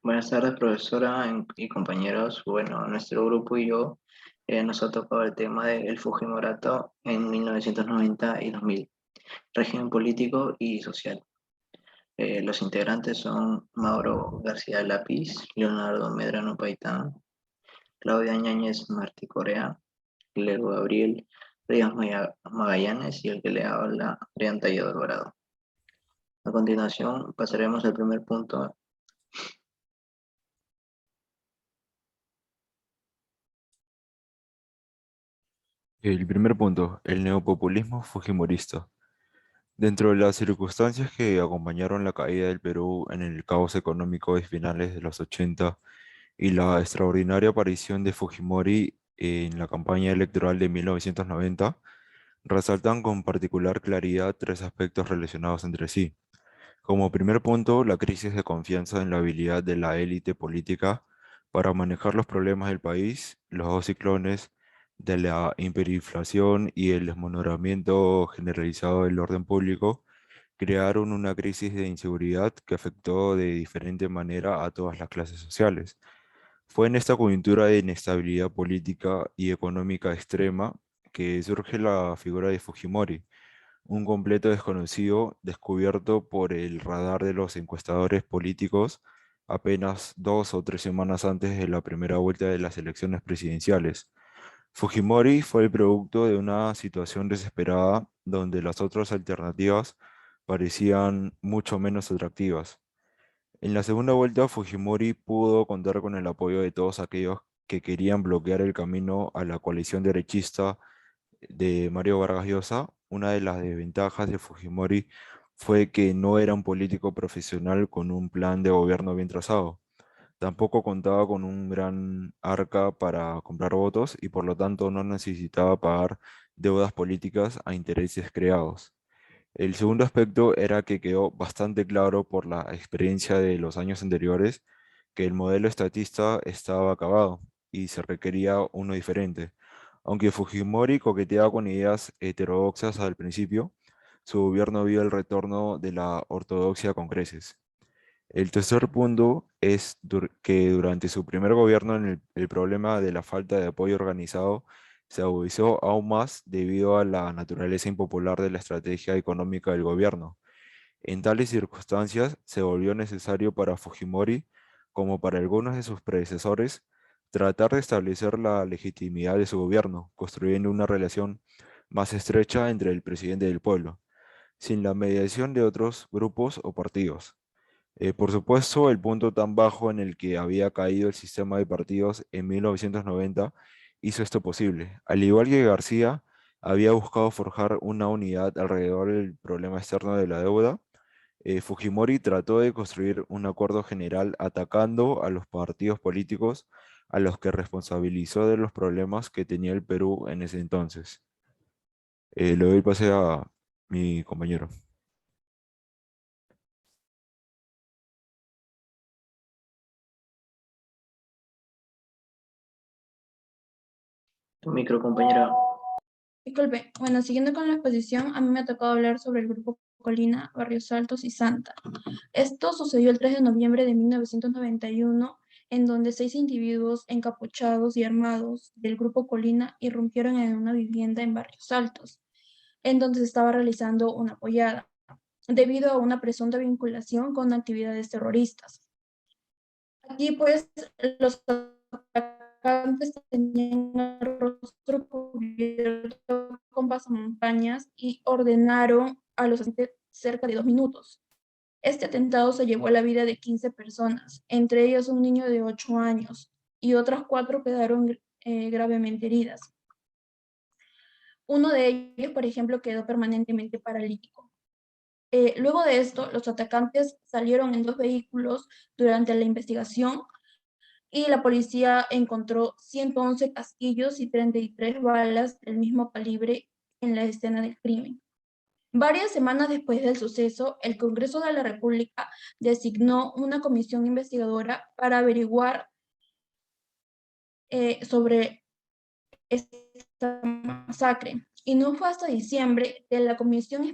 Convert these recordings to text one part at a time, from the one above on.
Buenas tardes, profesora y compañeros. Bueno, nuestro grupo y yo nos ha tocado el tema del Fujimorato en 1990 y 2000, régimen político y social. Los integrantes son Mauro García Lápiz, Leonardo Medrano Paitán, Claudia Ñáñez Martí Corea, Leo Gabriel Ríos Magallanes y el que le habla, Adrián Tallado Alvarado. A continuación pasaremos al primer punto. El primer punto, el neopopulismo fujimorista. Dentro de las circunstancias que acompañaron la caída del Perú en el caos económico de finales de los 80 y la extraordinaria aparición de Fujimori en la campaña electoral de 1990, resaltan con particular claridad tres aspectos relacionados entre sí. Como primer punto, la crisis de confianza en la habilidad de la élite política para manejar los problemas del país, los dos ciclones de la hiperinflación y el desmonoramiento generalizado del orden público, crearon una crisis de inseguridad que afectó de diferente manera a todas las clases sociales. Fue en esta coyuntura de inestabilidad política y económica extrema que surge la figura de Fujimori, un completo desconocido descubierto por el radar de los encuestadores políticos apenas 2 o 3 semanas antes de la primera vuelta de las elecciones presidenciales. Fujimori fue el producto de una situación desesperada donde las otras alternativas parecían mucho menos atractivas. En la segunda vuelta, Fujimori pudo contar con el apoyo de todos aquellos que querían bloquear el camino a la coalición derechista de Mario Vargas Llosa. Una de las desventajas de Fujimori fue que no era un político profesional con un plan de gobierno bien trazado. Tampoco contaba con un gran arca para comprar votos y por lo tanto no necesitaba pagar deudas políticas a intereses creados. El segundo aspecto era que quedó bastante claro por la experiencia de los años anteriores que el modelo estatista estaba acabado y se requería uno diferente. Aunque Fujimori coqueteaba con ideas heterodoxas al principio, su gobierno vio el retorno de la ortodoxia con creces. El tercer punto es que durante su primer gobierno el problema de la falta de apoyo organizado se agudizó aún más debido a la naturaleza impopular de la estrategia económica del gobierno. En tales circunstancias se volvió necesario para Fujimori, como para algunos de sus predecesores, tratar de establecer la legitimidad de su gobierno, construyendo una relación más estrecha entre el presidente y el pueblo, sin la mediación de otros grupos o partidos. Por supuesto, el punto tan bajo en el que había caído el sistema de partidos en 1990 hizo esto posible. Al igual que García, había buscado forjar una unidad alrededor del problema externo de la deuda. Fujimori trató de construir un acuerdo general atacando a los partidos políticos a los que responsabilizó de los problemas que tenía el Perú en ese entonces. Le doy pase a mi compañero. Tu micro, compañera. Disculpe, bueno, siguiendo con la exposición, a mí me ha tocado hablar sobre el grupo Colina, Barrios Altos y Santa. Esto sucedió el 3 de noviembre de 1991, en donde 6 individuos encapuchados y armados del grupo Colina irrumpieron en una vivienda en Barrios Altos, en donde se estaba realizando una pollada, debido a una presunta vinculación con actividades terroristas. Aquí, pues, los atacantes tenían el rostro cubierto con pasamontañas y ordenaron a los agentes cerca de 2 minutos. Este atentado se llevó la vida de 15 personas, entre ellas un niño de 8 años, y otras 4 quedaron gravemente heridas. Uno de ellos, por ejemplo, quedó permanentemente paralítico. Luego de esto, los atacantes salieron en 2 vehículos durante la investigación y la policía encontró 111 casquillos y 33 balas del mismo calibre en la escena del crimen. Varias semanas después del suceso, el Congreso de la República designó una comisión investigadora para averiguar sobre esta masacre. Y no fue hasta diciembre que la comisión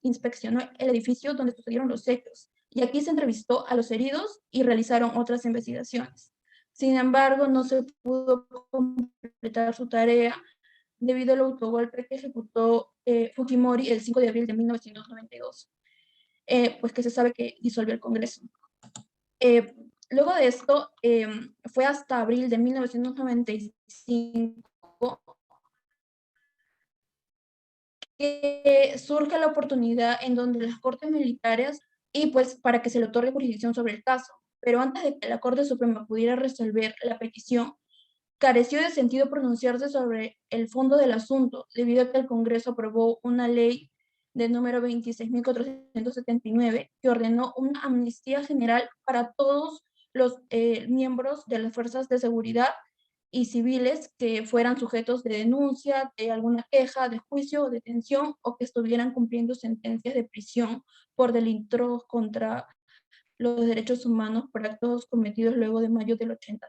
inspeccionó el edificio donde sucedieron los hechos. y aquí se entrevistó a los heridos y realizaron otras investigaciones. Sin embargo, no se pudo completar su tarea debido al autogolpe que ejecutó Fujimori el 5 de abril de 1992, pues que se sabe que disolvió el Congreso. Luego de esto, fue hasta abril de 1995 que surge la oportunidad en donde las Cortes Militares, y pues para que se le otorgue jurisdicción sobre el caso. Pero antes de que la Corte Suprema pudiera resolver la petición, careció de sentido pronunciarse sobre el fondo del asunto, debido a que el Congreso aprobó una ley de número 26.479 que ordenó una amnistía general para todos los miembros de las fuerzas de seguridad y civiles que fueran sujetos de denuncia, de alguna queja, de juicio o detención, o que estuvieran cumpliendo sentencias de prisión por delitos contra los derechos humanos por actos cometidos luego de mayo del 80.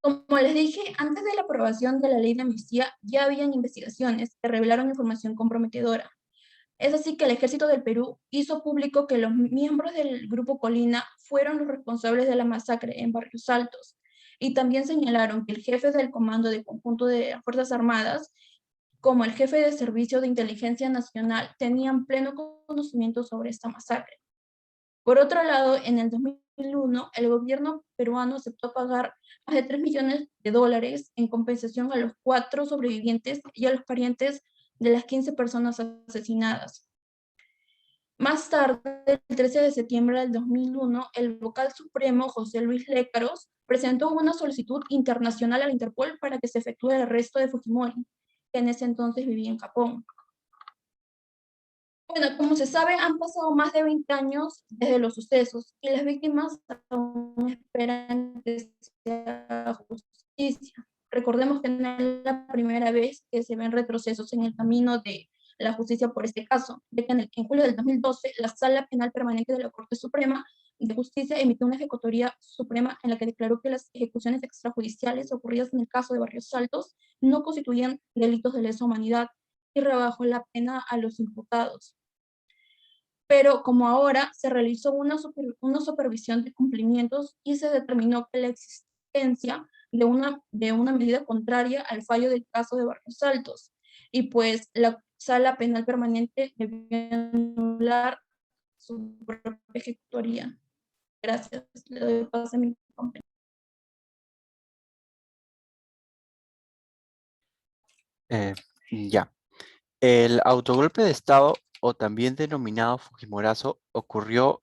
Como les dije, antes de la aprobación de la ley de amnistía, ya habían investigaciones que revelaron información comprometedora. Es así que el Ejército del Perú hizo público que los miembros del Grupo Colina fueron los responsables de la masacre en Barrios Altos, y también señalaron que el jefe del Comando de Conjunto de las Fuerzas Armadas, como el jefe de Servicio de Inteligencia Nacional, tenían pleno conocimiento sobre esta masacre. Por otro lado, en el 2001, el gobierno peruano aceptó pagar más de $3 millones en compensación a los 4 sobrevivientes y a los parientes de las 15 personas asesinadas. Más tarde, el 13 de septiembre del 2001, el vocal supremo José Luis Lécaros presentó una solicitud internacional a la Interpol para que se efectúe el arresto de Fujimori, que en ese entonces vivía en Japón. Bueno, como se sabe, han pasado más de 20 años desde los sucesos y las víctimas aún esperan que se haga justicia. Recordemos que no es la primera vez que se ven retrocesos en el camino de la justicia por este caso, ya que en julio del 2012 la Sala Penal Permanente de la Corte Suprema de Justicia emitió una ejecutoria suprema en la que declaró que las ejecuciones extrajudiciales ocurridas en el caso de Barrios Altos no constituían delitos de lesa humanidad y rebajó la pena a los imputados. Pero como ahora se realizó una supervisión de cumplimientos y se determinó que la existencia de una medida contraria al fallo del caso de Barrios Altos, y pues la Sala Penal Permanente debió anular su propia ejecutoria. Gracias. Le doy paso a mi compañero. Ya. El autogolpe de Estado, o también denominado Fujimorazo, ocurrió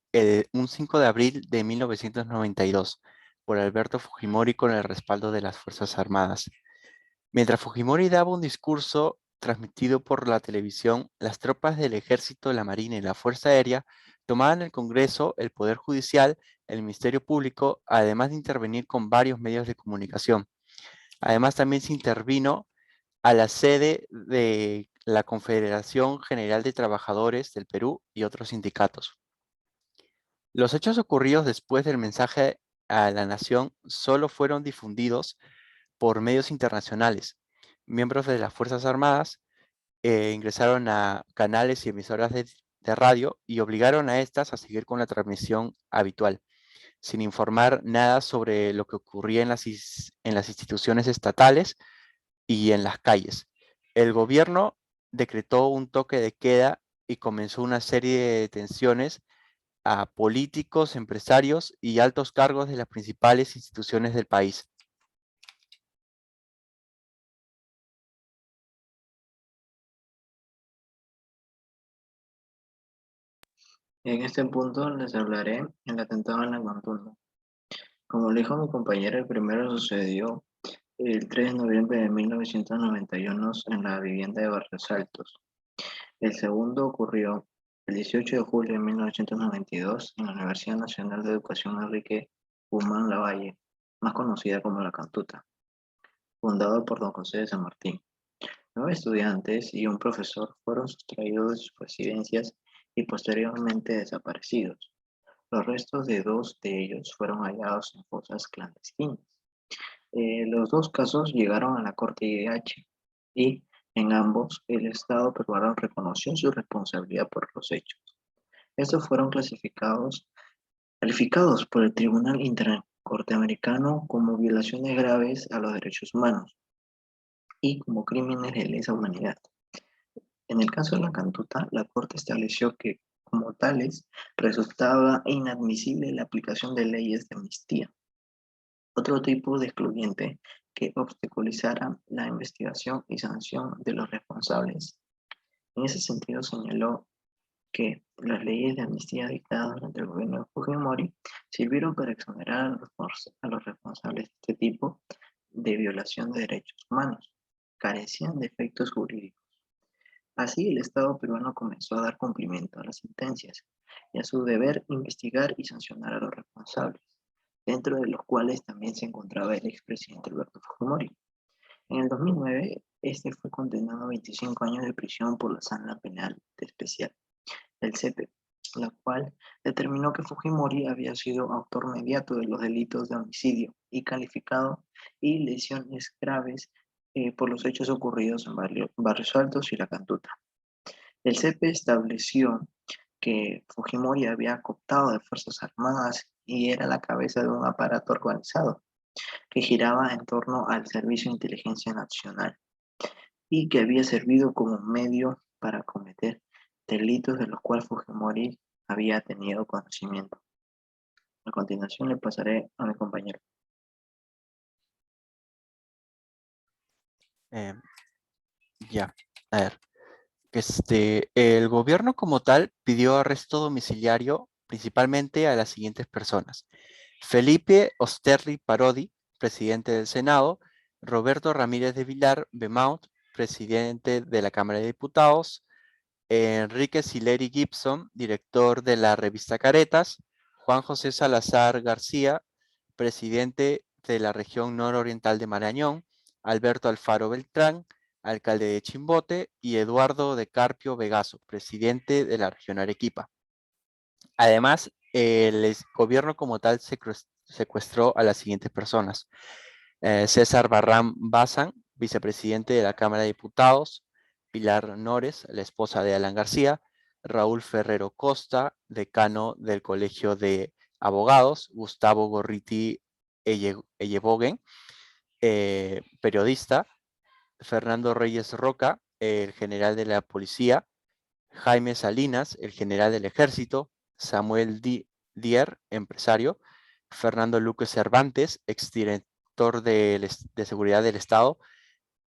un 5 de abril de 1992 por Alberto Fujimori con el respaldo de las Fuerzas Armadas. Mientras Fujimori daba un discurso transmitido por la televisión, las tropas del Ejército, la Marina y la Fuerza Aérea tomaban el Congreso, el Poder Judicial, el Ministerio Público, además de intervenir con varios medios de comunicación. Además, también se intervino a la sede de la Confederación General de Trabajadores del Perú y otros sindicatos. Los hechos ocurridos después del mensaje a la nación solo fueron difundidos por medios internacionales. Miembros de las Fuerzas Armadas ingresaron a canales y emisoras de radio y obligaron a estas a seguir con la transmisión habitual, sin informar nada sobre lo que ocurría en las instituciones estatales y en las calles. El gobierno decretó un toque de queda y comenzó una serie de detenciones a políticos, empresarios y altos cargos de las principales instituciones del país. En este punto les hablaré del atentado en la Contunda. Como le dijo mi compañera, el primero sucedió el 3 de noviembre de 1991 en la vivienda de Barrios Altos. El segundo ocurrió el 18 de julio de 1992 en la Universidad Nacional de Educación Enrique Guzmán Lavalle, más conocida como La Cantuta, fundado por don José de San Martín. 9 estudiantes y un profesor fueron sustraídos de sus residencias y posteriormente desaparecidos. Los restos de 2 de ellos fueron hallados en fosas clandestinas. Los 2 casos llegaron a la Corte IDH y en ambos el Estado peruano reconoció su responsabilidad por los hechos. Estos fueron calificados por el Tribunal Norteamericano como violaciones graves a los derechos humanos y como crímenes de lesa humanidad. En el caso de la Cantuta, la Corte estableció que, como tales, resultaba inadmisible la aplicación de leyes de amnistía, otro tipo de excluyente que obstaculizara la investigación y sanción de los responsables. En ese sentido, señaló que las leyes de amnistía dictadas durante el gobierno de Fujimori sirvieron para exonerar a los responsables de este tipo de violación de derechos humanos. Carecían de efectos jurídicos. Así, el Estado peruano comenzó a dar cumplimiento a las sentencias y a su deber investigar y sancionar a los responsables, dentro de los cuales también se encontraba el expresidente Alberto Fujimori. En el 2009, este fue condenado a 25 años de prisión por la Sala Penal Especial del CEPE, la cual determinó que Fujimori había sido autor mediato de los delitos de homicidio y calificado y lesiones graves por los hechos ocurridos en Barrios Altos y La Cantuta. El CEPE estableció que Fujimori había cooptado de Fuerzas Armadas y era la cabeza de un aparato organizado que giraba en torno al Servicio de Inteligencia Nacional y que había servido como medio para cometer delitos de los cuales Fujimori había tenido conocimiento. A continuación le pasaré a mi compañero. Ya, a ver. El gobierno como tal pidió arresto domiciliario principalmente a las siguientes personas: Felipe Osterri Parodi, presidente del Senado; Roberto Ramírez de Vilar Bemaut, presidente de la Cámara de Diputados; Enrique Sileri Gibson, director de la revista Caretas; Juan José Salazar García, presidente de la región nororiental de Marañón; Alberto Alfaro Beltrán, alcalde de Chimbote; y Eduardo de Carpio Vegaso, presidente de la región Arequipa. Además, el gobierno como tal secuestró a las siguientes personas: César Barram Bazán, vicepresidente de la Cámara de Diputados; Pilar Nores, la esposa de Alan García; Raúl Ferrero Costa, decano del Colegio de Abogados; Gustavo Gorriti Ellebogen, periodista; Fernando Reyes Roca, el general de la policía; Jaime Salinas, el general del ejército; Samuel Dier, empresario; Fernando Luque Cervantes, exdirector de Seguridad del Estado;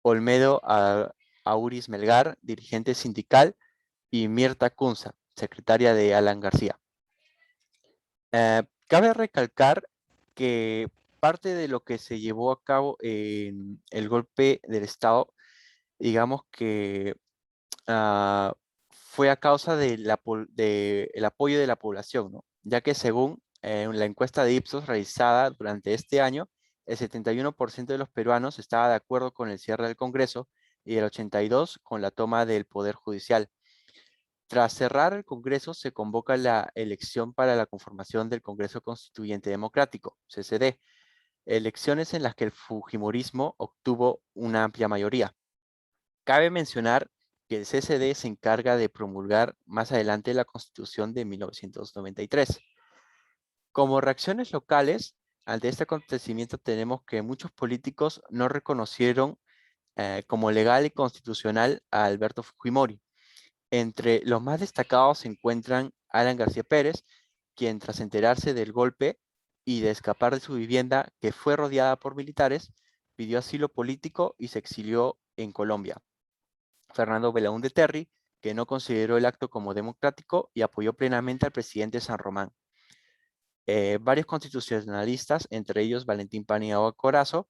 Olmedo Auris Melgar, dirigente sindical; y Mirta Kunza, secretaria de Alan García. Cabe recalcar que parte de lo que se llevó a cabo en el golpe del Estado, digamos que fue a causa del apoyo de la población, ¿no? Ya que según la encuesta de Ipsos realizada durante este año, el 71% de los peruanos estaba de acuerdo con el cierre del Congreso y el 82% con la toma del Poder Judicial. Tras cerrar el Congreso, se convoca la elección para la conformación del Congreso Constituyente Democrático, CCD, elecciones en las que el fujimorismo obtuvo una amplia mayoría. Cabe mencionar que el CCD se encarga de promulgar más adelante la Constitución de 1993. Como reacciones locales, ante este acontecimiento tenemos que muchos políticos no reconocieron como legal y constitucional a Alberto Fujimori. Entre los más destacados se encuentran Alan García Pérez, quien tras enterarse del golpe y de escapar de su vivienda, que fue rodeada por militares, pidió asilo político y se exilió en Colombia. Fernando Belaúnde Terry, que no consideró el acto como democrático y apoyó plenamente al presidente San Román. Varios constitucionalistas, entre ellos Valentín Paniagua Corazao,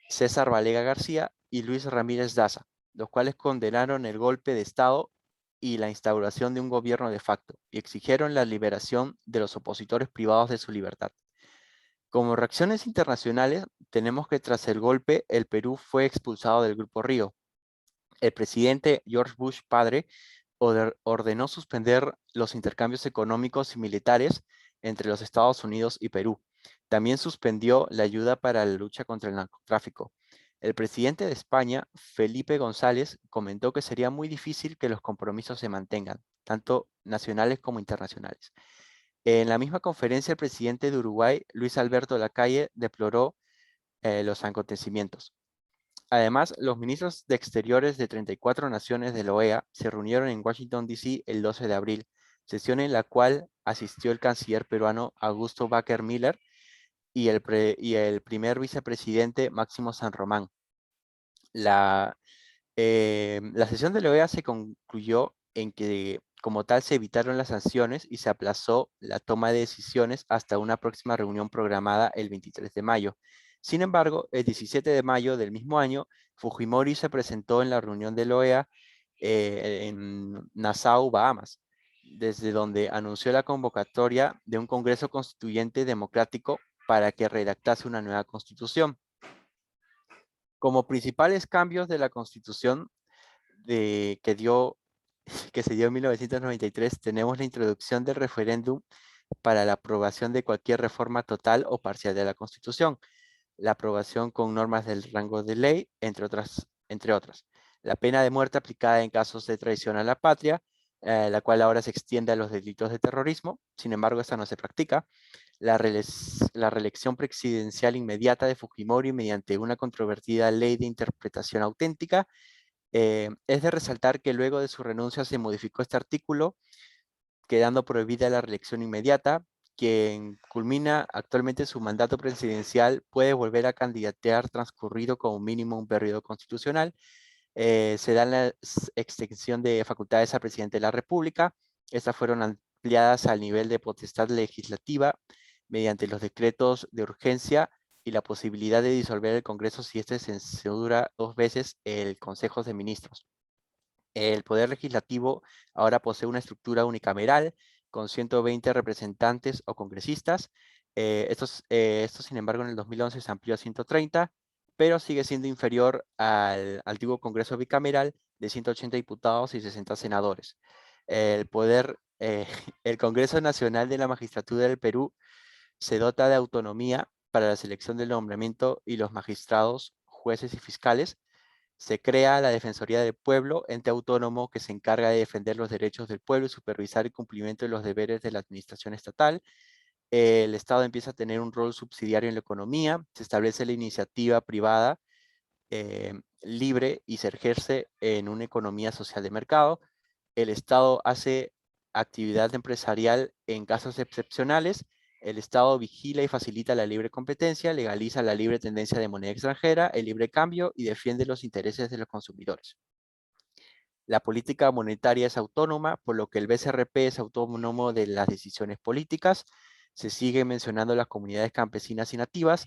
César Valega García y Luis Ramírez Daza, los cuales condenaron el golpe de Estado y la instauración de un gobierno de facto y exigieron la liberación de los opositores privados de su libertad. Como reacciones internacionales, tenemos que tras el golpe, el Perú fue expulsado del Grupo Río. El presidente George Bush padre ordenó suspender los intercambios económicos y militares entre los Estados Unidos y Perú. También suspendió la ayuda para la lucha contra el narcotráfico. El presidente de España, Felipe González, comentó que sería muy difícil que los compromisos se mantengan. tanto nacionales como internacionales. En la misma conferencia, el presidente de Uruguay, Luis Alberto Lacalle, deploró los acontecimientos. Además, los ministros de Exteriores de 34 naciones de la OEA se reunieron en Washington, D.C. el 12 de abril, sesión en la cual asistió el canciller peruano Augusto Baker Miller y el primer vicepresidente Máximo San Román. La sesión de la OEA se concluyó en que como tal se evitaron las sanciones y se aplazó la toma de decisiones hasta una próxima reunión programada el 23 de mayo. Sin embargo, el 17 de mayo del mismo año, Fujimori se presentó en la reunión de la OEA en Nassau, Bahamas, desde donde anunció la convocatoria de un Congreso Constituyente Democrático para que redactase una nueva constitución. Como principales cambios de la constitución que se dio en 1993, tenemos la introducción del referéndum para la aprobación de cualquier reforma total o parcial de la Constitución, la aprobación con normas del rango de ley, entre otras. La pena de muerte aplicada en casos de traición a la patria, la cual ahora se extiende a los delitos de terrorismo, sin embargo, esta no se practica. La reelección presidencial inmediata de Fujimori mediante una controvertida ley de interpretación auténtica. Es de resaltar que luego de su renuncia se modificó este artículo, quedando prohibida la reelección inmediata. Quien culmina actualmente su mandato presidencial puede volver a candidatear transcurrido como mínimo un periodo constitucional. Se da la extensión de facultades al presidente de la República. Estas fueron ampliadas al nivel de potestad legislativa mediante los decretos de urgencia y la posibilidad de disolver el Congreso si este censura 2 veces el Consejo de Ministros. El Poder Legislativo ahora posee una estructura unicameral con 120 representantes o congresistas. Esto, sin embargo, en el 2011 se amplió a 130, pero sigue siendo inferior al antiguo Congreso bicameral de 180 diputados y 60 senadores. El Congreso Nacional de la Magistratura del Perú se dota de autonomía para la selección del nombramiento y los magistrados, jueces y fiscales. Se crea la Defensoría del Pueblo, ente autónomo que se encarga de defender los derechos del pueblo y supervisar el cumplimiento de los deberes de la administración estatal. El Estado empieza a tener un rol subsidiario en la economía. Se establece la iniciativa privada libre y se ejerce en una economía social de mercado. El Estado hace actividad empresarial en casos excepcionales. El Estado vigila y facilita la libre competencia, legaliza la libre tendencia de moneda extranjera, el libre cambio y defiende los intereses de los consumidores. La política monetaria es autónoma, por lo que el BCRP es autónomo de las decisiones políticas. Se sigue mencionando las comunidades campesinas y nativas,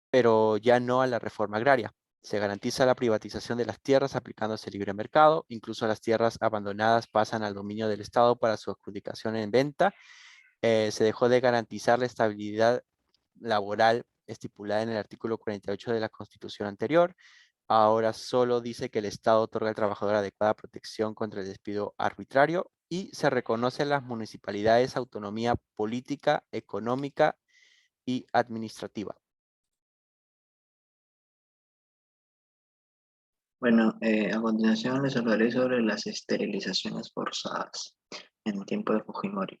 pero ya no a la reforma agraria. Se garantiza la privatización de las tierras aplicándose el libre mercado. Incluso las tierras abandonadas pasan al dominio del Estado para su adjudicación en venta. Se dejó de garantizar la estabilidad laboral estipulada en el artículo 48 de la Constitución anterior. Ahora solo dice que el Estado otorga al trabajador adecuada protección contra el despido arbitrario y se reconoce a las municipalidades autonomía política, económica y administrativa. Bueno, a continuación les hablaré sobre las esterilizaciones forzadas en el tiempo de Fujimori.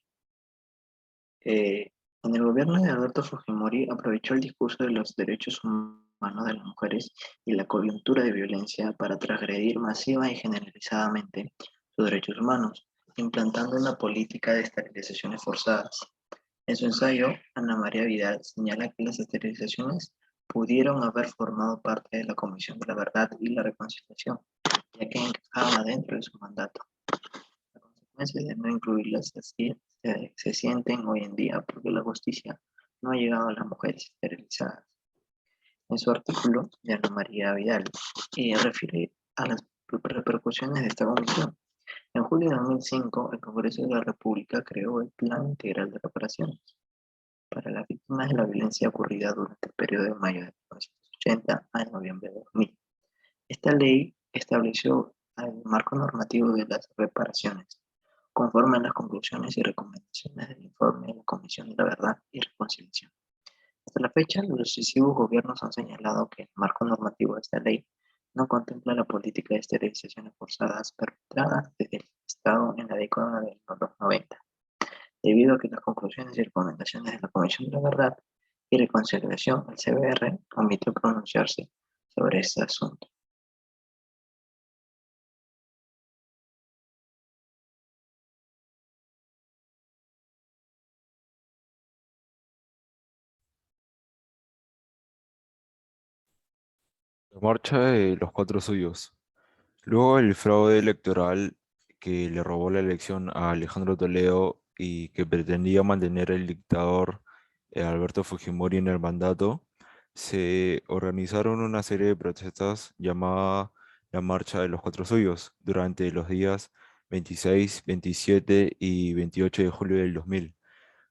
En el gobierno de Alberto Fujimori aprovechó el discurso de los derechos humanos de las mujeres y la coyuntura de violencia para transgredir masiva y generalizadamente sus derechos humanos, implantando una política de esterilizaciones forzadas. En su ensayo, Ana María Vidal señala que las esterilizaciones pudieron haber formado parte de la Comisión de la Verdad y la Reconciliación, ya que encajaba dentro de su mandato. Las consecuencias de no incluirlas se sienten hoy en día porque la justicia no ha llegado a las mujeres esterilizadas. En su artículo de Ana María Vidal, ella refiere a las repercusiones de esta comisión. En julio de 2005, el Congreso de la República creó el Plan Integral de Reparaciones para las víctimas de la violencia ocurrida durante el periodo de mayo de 1980 a noviembre de 2000. Esta ley estableció el marco normativo de las reparaciones, conforme a las conclusiones y recomendaciones del informe de la Comisión de la Verdad y Reconciliación. Hasta la fecha, los sucesivos gobiernos han señalado que el marco normativo de esta ley no contempla la política de esterilizaciones forzadas perpetradas desde el Estado en la década de los 90, debido a que las conclusiones y recomendaciones de la Comisión de la Verdad y Reconciliación, el CBR, omitió pronunciarse sobre este asunto. La marcha de los cuatro suyos. Luego del fraude electoral que le robó la elección a Alejandro Toledo y que pretendía mantener el dictador Alberto Fujimori en el mandato, se organizaron una serie de protestas llamada la Marcha de los Cuatro Suyos durante los días 26, 27 y 28 de julio del 2000.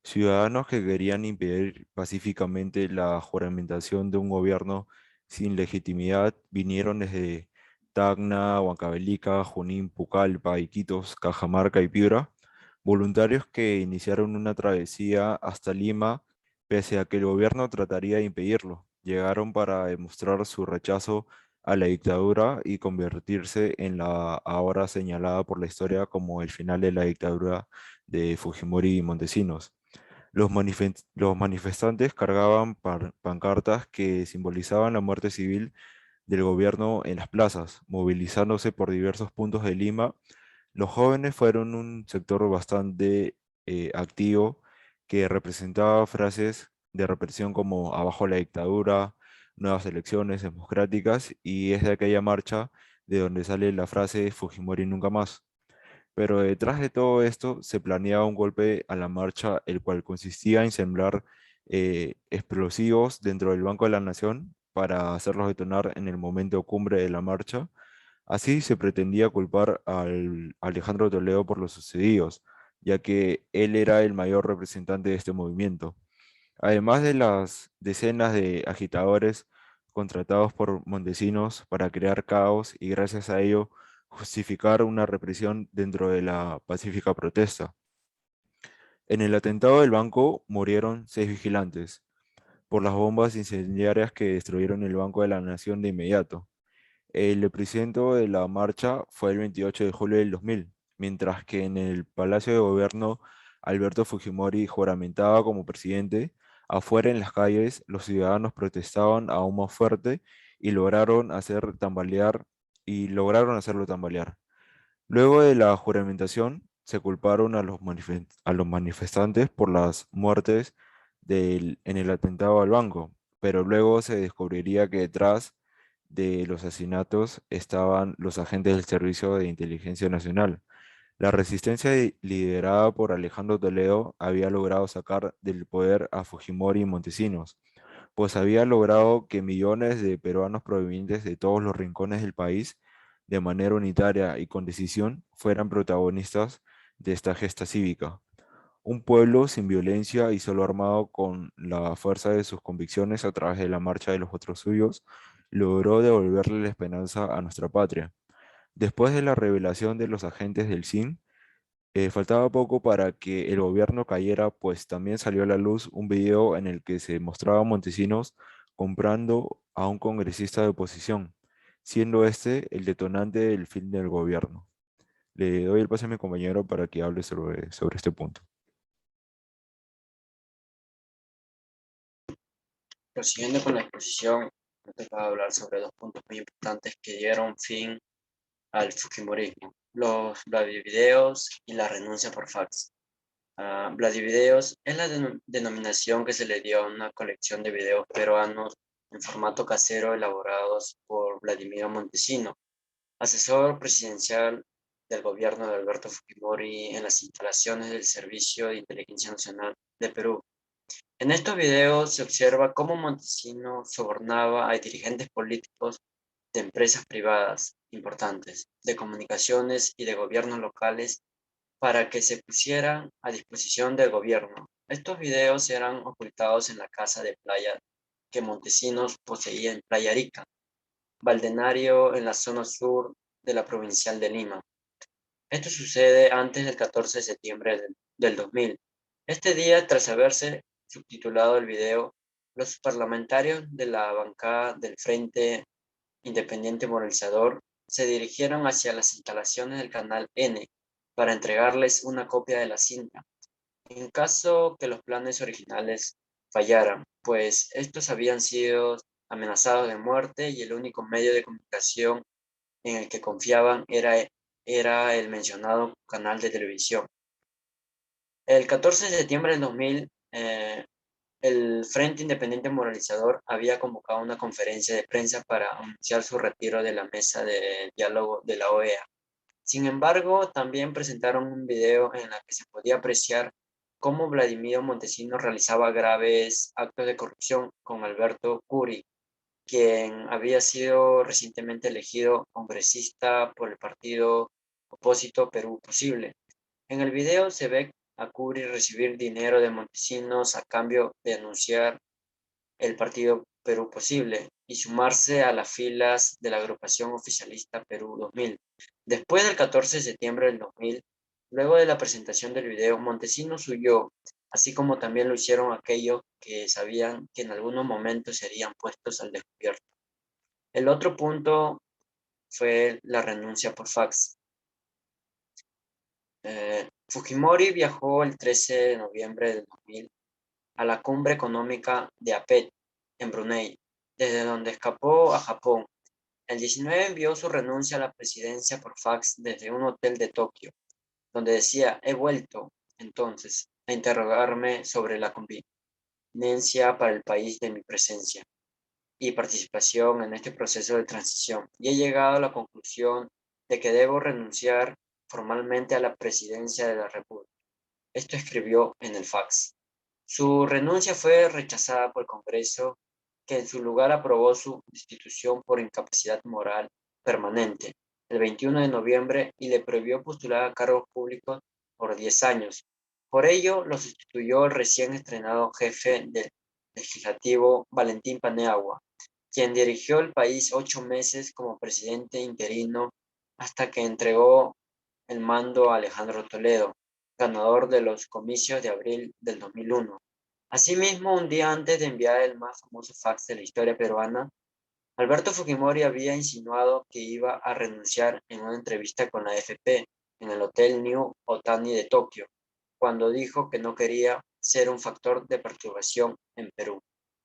Ciudadanos que querían impedir pacíficamente la juramentación de un gobierno sin legitimidad vinieron desde Tacna, Huancavelica, Junín, Pucallpa, Iquitos, Cajamarca y Piura, voluntarios que iniciaron una travesía hasta Lima, pese a que el gobierno trataría de impedirlo. Llegaron para demostrar su rechazo a la dictadura y convertirse en la ahora señalada por la historia como el final de la dictadura de Fujimori y Montesinos. Los manifestantes cargaban pancartas que simbolizaban la muerte civil del gobierno en las plazas, movilizándose por diversos puntos de Lima. Los jóvenes fueron un sector bastante activo que representaba frases de represión como abajo la dictadura, nuevas elecciones democráticas, y es de aquella marcha de donde sale la frase Fujimori nunca más. Pero detrás de todo esto se planeaba un golpe a la marcha, el cual consistía en sembrar explosivos dentro del Banco de la Nación para hacerlos detonar en el momento cumbre de la marcha. Así se pretendía culpar al Alejandro Toledo por los sucedidos, ya que él era el mayor representante de este movimiento. Además de las decenas de agitadores contratados por Montesinos para crear caos y gracias a ello justificar una represión dentro de la pacífica protesta. En el atentado del banco murieron 6 vigilantes por las bombas incendiarias que destruyeron el Banco de la Nación de inmediato. El epicentro de la marcha fue el 28 de julio del 2000, mientras que en el Palacio de Gobierno Alberto Fujimori juramentaba como presidente. Afuera en las calles los ciudadanos protestaban aún más fuerte y lograron hacerlo tambalear. Luego de la juramentación, se culparon a a los manifestantes por las muertes en el atentado al banco, pero luego se descubriría que detrás de los asesinatos estaban los agentes del Servicio de Inteligencia Nacional. La resistencia liderada por Alejandro Toledo había logrado sacar del poder a Fujimori y Montesinos, pues había logrado que millones de peruanos provenientes de todos los rincones del país, de manera unitaria y con decisión, fueran protagonistas de esta gesta cívica. Un pueblo sin violencia y solo armado con la fuerza de sus convicciones a través de la marcha de los otros suyos, logró devolverle la esperanza a nuestra patria. Después de la revelación de los agentes del SIN, faltaba poco para que el gobierno cayera, pues también salió a la luz un video en el que se mostraba a Montesinos comprando a un congresista de oposición, siendo este el detonante del fin del gobierno. Le doy el pase a mi compañero para que hable sobre este punto. Prosiguiendo con la exposición, me tocaba hablar sobre dos puntos muy importantes que dieron fin al Fujimorismo: los Vladivideos y la renuncia por fax. Vladivideos es la denominación que se le dio a una colección de videos peruanos en formato casero elaborados por Vladimiro Montesino, asesor presidencial del gobierno de Alberto Fujimori en las instalaciones del Servicio de Inteligencia Nacional de Perú. En estos videos se observa cómo Montesino sobornaba a dirigentes políticos de empresas privadas importantes, de comunicaciones y de gobiernos locales para que se pusieran a disposición del gobierno. Estos videos eran ocultados en la casa de playa que Montesinos poseía en Playa Arica, balneario en la zona sur de la provincial de Lima. Esto sucede antes del 14 de septiembre del 2000. Este día, tras haberse subtitulado el video, los parlamentarios de la bancada del Frente Independiente Moralizador se dirigieron hacia las instalaciones del Canal N para entregarles una copia de la cinta, en caso que los planes originales fallaran, pues estos habían sido amenazados de muerte y el único medio de comunicación en el que confiaban era el mencionado canal de televisión. El 14 de septiembre del 2000, el Frente Independiente Moralizador había convocado una conferencia de prensa para anunciar su retiro de la mesa de diálogo de la OEA. Sin embargo, también presentaron un video en el que se podía apreciar cómo Vladimiro Montesinos realizaba graves actos de corrupción con Alberto Curi, quien había sido recientemente elegido congresista por el partido opósito Perú Posible. En el video se ve a Curi recibir dinero de Montesinos a cambio de anunciar el partido Perú Posible y sumarse a las filas de la agrupación oficialista Perú 2000. Después del 14 de septiembre del 2000, luego de la presentación del video, Montesinos huyó, así como también lo hicieron aquellos que sabían que en algunos momentos serían puestos al descubierto. El otro punto fue la renuncia por fax. Fujimori viajó el 13 de noviembre del 2000 a la cumbre económica de APEC en Brunei, desde donde escapó a Japón. El 19 envió su renuncia a la presidencia por fax desde un hotel de Tokio, donde decía: he vuelto entonces a interrogarme sobre la conveniencia para el país de mi presencia y participación en este proceso de transición, y he llegado a la conclusión de que debo renunciar formalmente a la presidencia de la República. Esto escribió en el fax. Su renuncia fue rechazada por el Congreso, que en su lugar aprobó su destitución por incapacidad moral permanente el 21 de noviembre y le prohibió postular a cargos públicos por 10 años. Por ello, lo sustituyó el recién estrenado jefe del legislativo, Valentín Paniagua, quien dirigió el país 8 meses como presidente interino hasta que entregó el mando a Alejandro Toledo, ganador de los comicios de abril del 2001. Asimismo, un día antes de enviar el más famoso fax de la historia peruana, Alberto Fujimori había insinuado que iba a renunciar en una entrevista con la AFP en el Hotel New Otani de Tokio, cuando dijo que no quería ser un factor de perturbación en Perú.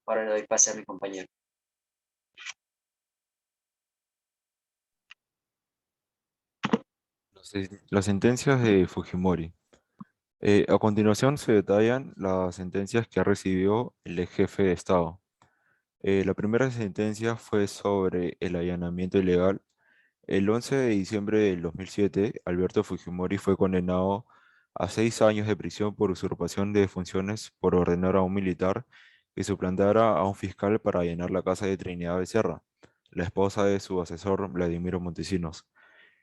Ahora le doy pase a mi compañero. Las sentencias de Fujimori. A continuación se detallan las sentencias que ha recibido el ex jefe de Estado. La primera sentencia fue sobre el allanamiento ilegal. El 11 de diciembre del 2007, Alberto Fujimori fue condenado a 6 años de prisión por usurpación de funciones por ordenar a un militar que suplantara a un fiscal para allanar la casa de Trinidad Becerra, la esposa de su asesor Vladimiro Montesinos.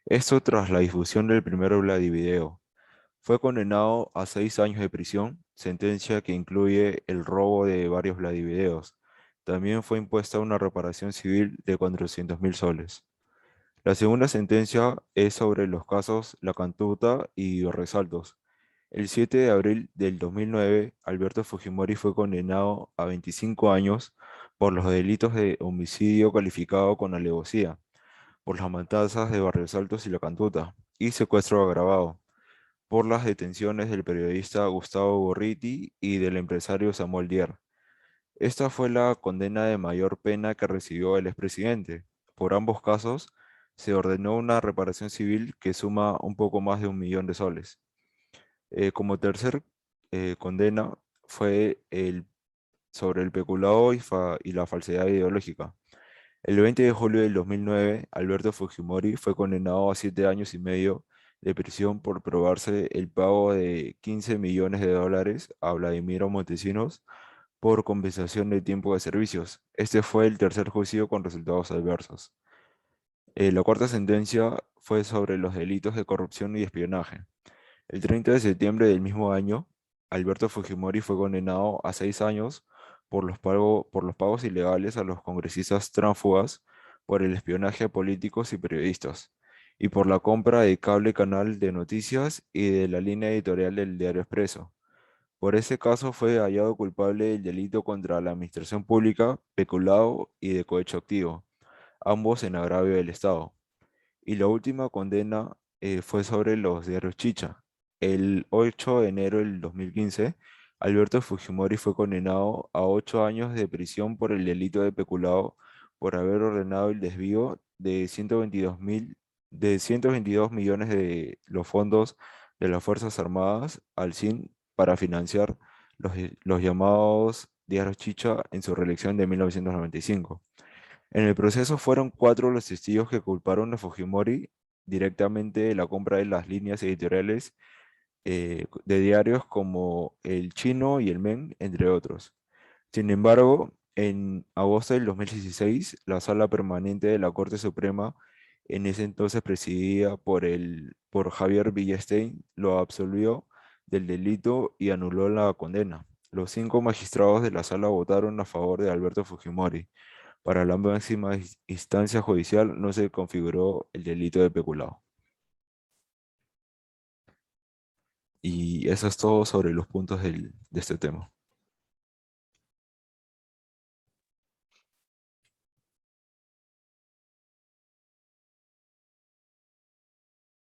Esto tras la difusión del primer Vladivideo. Fue condenado a 6 años de prisión, sentencia que incluye el robo de varios Vladivideos. También fue impuesta una reparación civil de 400.000 soles. La segunda sentencia es sobre los casos La Cantuta y Resaltos. El 7 de abril del 2009, Alberto Fujimori fue condenado a 25 años por los delitos de homicidio calificado con alevosía, por las matanzas de Barrios Altos y La Cantuta, y secuestro agravado, por las detenciones del periodista Gustavo Gorriti y del empresario Samuel Dier. Esta fue la condena de mayor pena que recibió el expresidente. Por ambos casos, se ordenó una reparación civil que suma un poco más de 1 millón de soles. Como tercer condena fue sobre el peculado y la falsedad ideológica. El 20 de julio del 2009, Alberto Fujimori fue condenado a 7 años y medio de prisión por probarse el pago de 15 millones de dólares a Vladimiro Montesinos por compensación de tiempo de servicios. Este fue el tercer juicio con resultados adversos. La cuarta sentencia fue sobre los delitos de corrupción y espionaje. El 30 de septiembre del mismo año, Alberto Fujimori fue condenado a 6 años por los pagos ilegales a los congresistas tránsfugas por el espionaje a políticos y periodistas, y por la compra de cable canal de noticias y de la línea editorial del Diario Expreso. Por ese caso fue hallado culpable del delito contra la administración pública, peculado y de cohecho activo. ambos en agravio del Estado. Y la última condena fue sobre los diarios Chicha. El 8 de enero del 2015, Alberto Fujimori fue condenado a 8 años de prisión por el delito de peculado por haber ordenado el desvío de 122 millones de los fondos de las Fuerzas Armadas al SIN para financiar los llamados diarios Chicha en su reelección de 1995. En el proceso fueron 4 los testigos que culparon a Fujimori directamente de la compra de las líneas editoriales de diarios como El Chino y El Men, entre otros. Sin embargo, en agosto del 2016, la Sala Permanente de la Corte Suprema, en ese entonces presidida por Javier Villestein, lo absolvió del delito y anuló la condena. Los 5 magistrados de la sala votaron a favor de Alberto Fujimori. Para la máxima instancia judicial no se configuró el delito de peculado. Y eso es todo sobre los puntos de este tema.